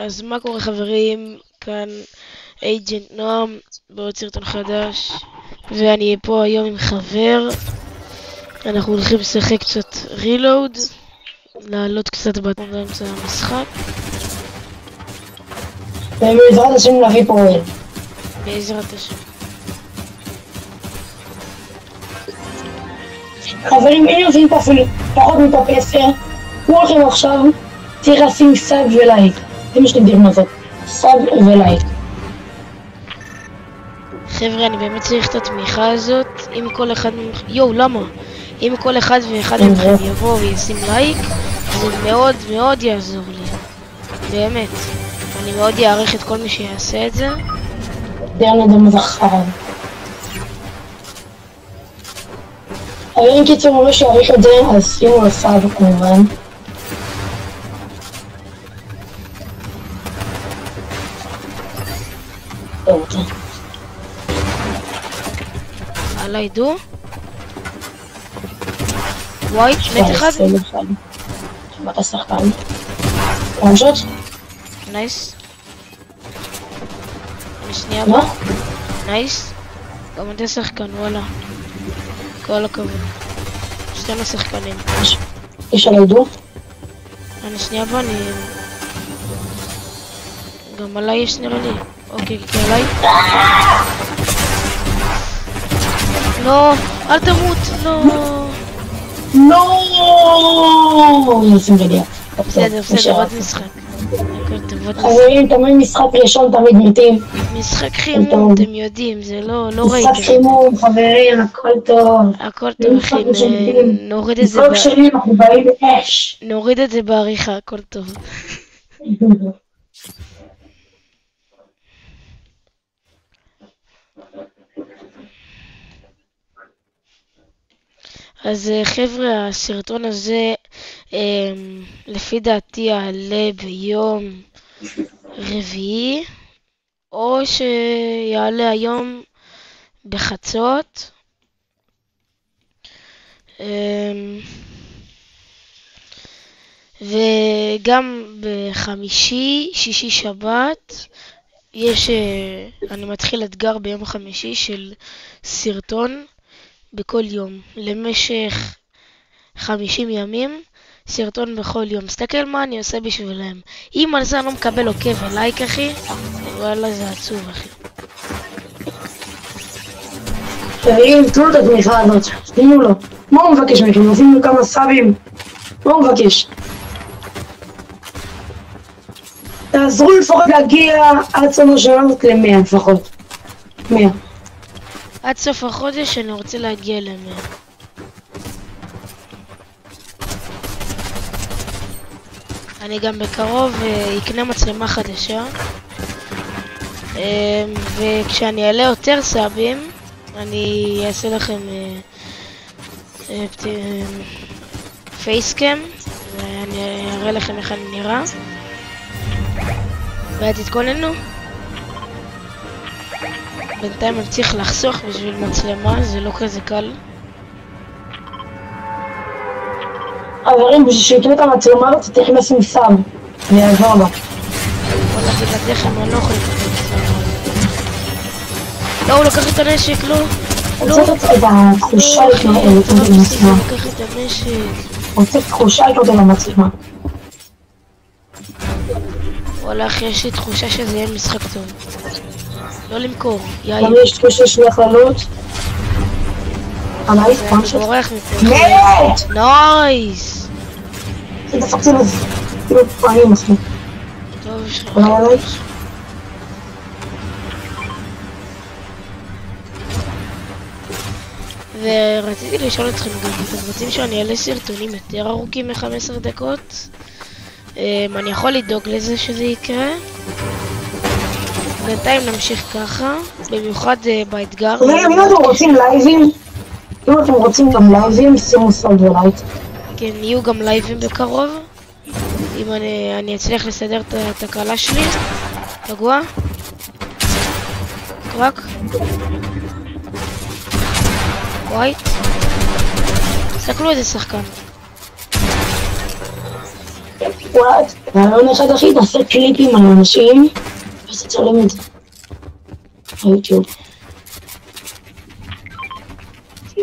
אז מה קורה חברים? כאן אייג'נט נועם בעוד סרטון חדש, ואני פה היום עם חבר. אנחנו הולכים לשחק קצת רילוד, לעלות קצת באמצע המשחק. ובעזרת השם נביא פה אוהל. בעזרת השם. חברים, אם יוצאים פה אפילו פחות מטופ 10, כמו לכם עכשיו, צריך לשים סאב ולייק. זה מה שאתם יודעים לעשות, סאב ולייק. חבר'ה, אני באמת צריך את התמיכה הזאת. אם כל אחד למה? אם כל אחד ואחד מכם יבוא וישים לייק, זה מאוד מאוד יעזור לי. באמת. אני מאוד יעריך את כל מי שיעשה את זה. דיינו במזכר. אבל אם קיצור מי שיעריך את זה, אז שימו לו סאב כמובן. עליי דו. ווייט, מת אחד. שבאת השחקן. פרנשות? נייס. אני שנייה בא. נייס. גם אתה שחקן, וואלה. כל הכבוד. שתינו שחקנים. יש עליי דו? אני שנייה בא, גם עליי יש נראה לי. אוקיי, עליי. לא, אל תמות, לא. לא! נשים רדיה. בסדר, עוד משחק. חברים, תמיד משחק ראשון תמיד מתים. משחק חימום, אתם יודעים, זה לא ראיתם. משחק חימום, חברים, הכל טוב. הכל טוב, אחי, נוריד את זה משחק שלי, אנחנו באים באש. נוריד את זה בעריכה, הכל טוב. אז חבר'ה, הסרטון הזה לפי דעתי יעלה ביום רביעי, או שיעלה היום בחצות. וגם בחמישי, שישי, שבת אני מתחיל אתגר ביום חמישי של סרטון בכל יום, למשך 50 ימים, סרטון בכל יום. תסתכל מה אני עושה בשבילם. אם על זה אני לא מקבל עוקב ולייק, אחי, וואלה, זה עצוב, אחי. חברים, תנו את התמיכה הזאת, תנו לו. מה הוא מבקש מכם? עושים לו כמה סאבים. מה הוא מבקש? תעזרו לפחות להגיע עד סוף השנה הזאת ל-100 לפחות. 100. עד סוף החודש אני רוצה להגיע ל-100. אני גם בקרוב אקנה מצלמה חדשה, וכשאני אעלה יותר סאבים אני אעשה לכם פייסקאם ואני אראה לכם איך אני נראה, ותתכוננו. בינתיים אני צריך לחסוך בשביל מצלמה, זה לא כזה קל. חברים, בשביל שיקנו את המצלמה הזאת צריך לשים סאב, אני אעזור לו. בוא נגיד לכם, אני לא יכול לקחת את המצלמה. לא, הוא לקח את הנשק, לא. הוא צריך את התחושה לקנות את המצלמה. הוא לקח את הנשק. הוא צריך תחושה לקנות את המצלמה. וואלה אחי, יש לי תחושה שזה יהיה משחק טוב. לא למכור, יאי. גם יש תחושה שהוא הולך לעלות. נייס, פרנשות. אני בורח מפה. מת! נייס! דפקתי לזה. כאילו פעמים אחי. טוב, יש לך. ורציתי לשאול אתכם גם, אתם רוצים שאני אעלה סרטונים יותר ארוכים מ-15 דקות? אני יכול לדאוג לזה שזה יקרה. בינתיים נמשיך ככה, במיוחד באתגר. אם אתם רוצים לייבים, אם אתם רוצים גם לייבים, שימו סאב ולייק. כן, יהיו גם לייבים בקרוב. אם אני אצליח לסדר את התקלה שלי. רגוע. קרק. ווייט. תסתכלו איזה שחקן. וואט, רעיון אחד אחי, תעשה קליפים על אנשים, ואז תצלם את זה. ביוטיוב.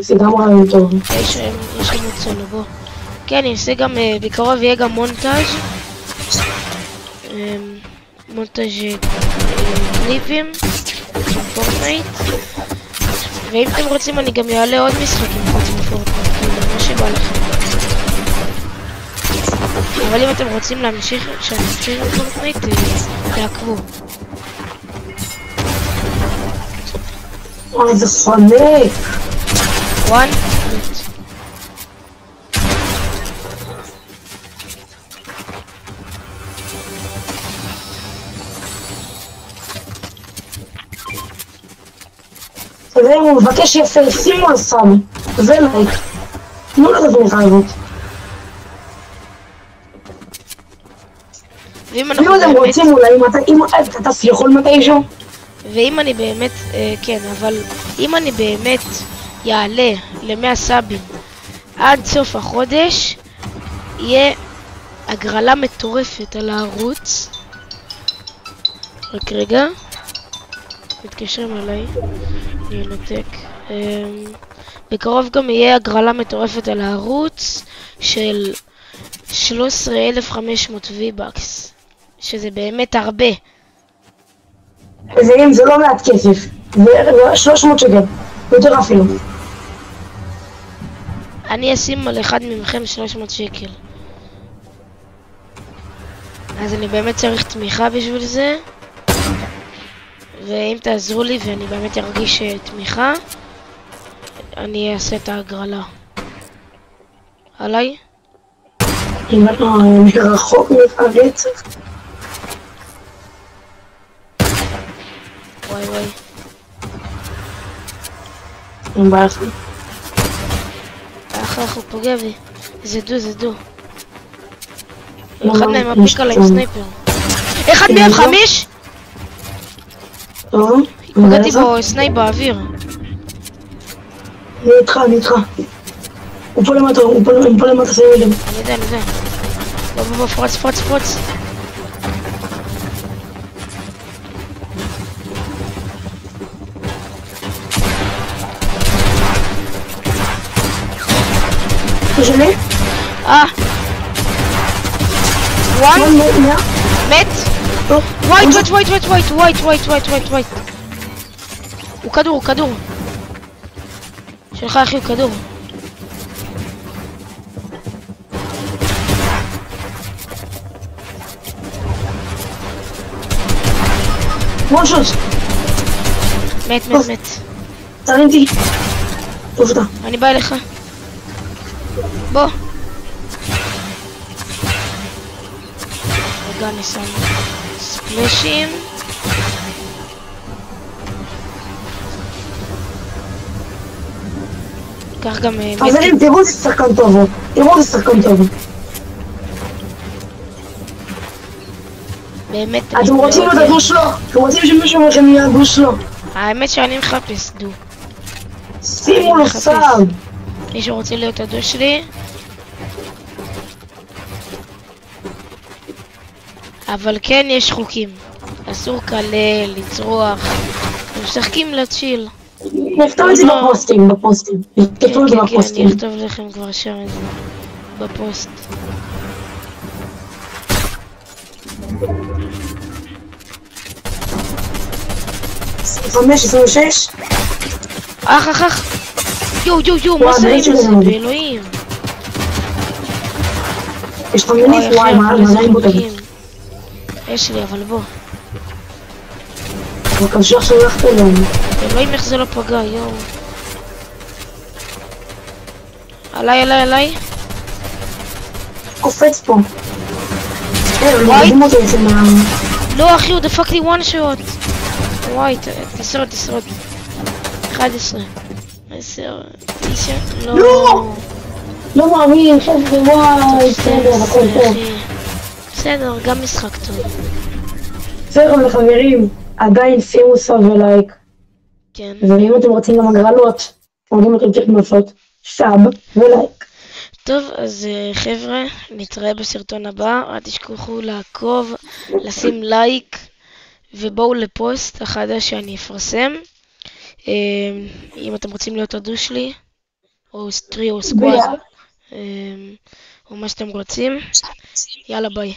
זה גם רעיון טוב. יש לנו צולו, בוא. כן, אני אעשה גם, בקרוב יהיה גם מונטאז'. מונטאז' קליפים, פורטנייט. ואם אתם רוצים אני גם אעלה עוד משחקים חוץ מפורטנייט, כאילו, מה שבא לכם. אבל אם אתם רוצים להמשיך, שאני אמשיך עם פורטנייט, תעקבו. וואי, זה חונק! וואן? ואם הוא מבקש יפה, שימו על סאב ולייק. תנו לו את התמיכה הזאת. ואם אתם רוצים אולי, אם אתה תעשי יכול מתישהו? ואם אני באמת, כן, אבל אם אני באמת יעלה ל100 סאבים עד סוף החודש, יהיה הגרלה מטורפת על הערוץ. רק רגע, מתקשרים עליי, אני אנתק. בקרוב גם יהיה הגרלה מטורפת על הערוץ של 13,500 V-Bucks, שזה באמת הרבה. ואם זה לא מעט כסף, זה 300 שקל, יותר אפילו. אני אשים על אחד ממכם 300 שקל. אז אני באמת צריך תמיכה בשביל זה. ואם תעזרו לי ואני באמת ארגיש תמיכה, אני אעשה את ההגרלה. עליי? אם אתה רחוק מהרצף. וואי וואי. אין בעיה אחי. אחר הוא פוגע בי. זה דו. אחד מהם הפיק עליי עם סנייפר. אחד מהם 5! טוב. פגעתי בו סנייפ באוויר. אני איתך. הוא פה למטה, שימו אליהם. אני יודע. בוא, פרוץ. שלי? וואן? מת? טוב. ווייט. הוא כדור. שלך אחי הוא כדור. וואן שוט. מת. תרינתי. טוב אתה. אני בא אליך. בוא. רגע, אני שם ספלשים. כך גם חברים, תראו איזה שחקן טוב. באמת. אתם רוצים לו את הדוש לו? אתם רוצים שמישהו מכם יהיה הדוש לו? האמת שאני מחפש דו. שימו לו סאב. מישהו רוצה להיות הדוש שלי? אבל כן יש חוקים. אסור קלל, לצרוח. משחקים לצ'יל. נכתוב את זה בפוסטים. נכתוב את זה בפוסטים. אני אכתוב לכם כבר שם את זה. בפוסט. חמש, 26. אח. יו, מה זה עם זה? באלוהים. יש לך מניף, וואי, מה אין בו תגיד. יש לי, אבל בוא. בבקשה שלחת אליהם. אלוהים איך זה לא פגע, יואו. עליי. קופץ פה. לא אחי, הוא דפק לי וואן שוט. וואי, תשרוד. 11. 10. 9. לא מאמין, חבר'ה, וואי, בסדר, הכל טוב. בסדר, גם משחק טוב. בסדר, חברים, עדיין שימו סאב ולייק. כן. ואם אתם רוצים גם הגרלות, אתם יודעים אתם צריכים לעשות סאב ולייק. טוב, אז חבר'ה, נתראה בסרטון הבא. אל תשכחו לעקוב, לשים לייק, ובואו לפוסט החדש שאני אפרסם. אם אתם רוצים להיות הדו שלי, או טרי או סקוואד, או מה שאתם רוצים. יאללה ביי.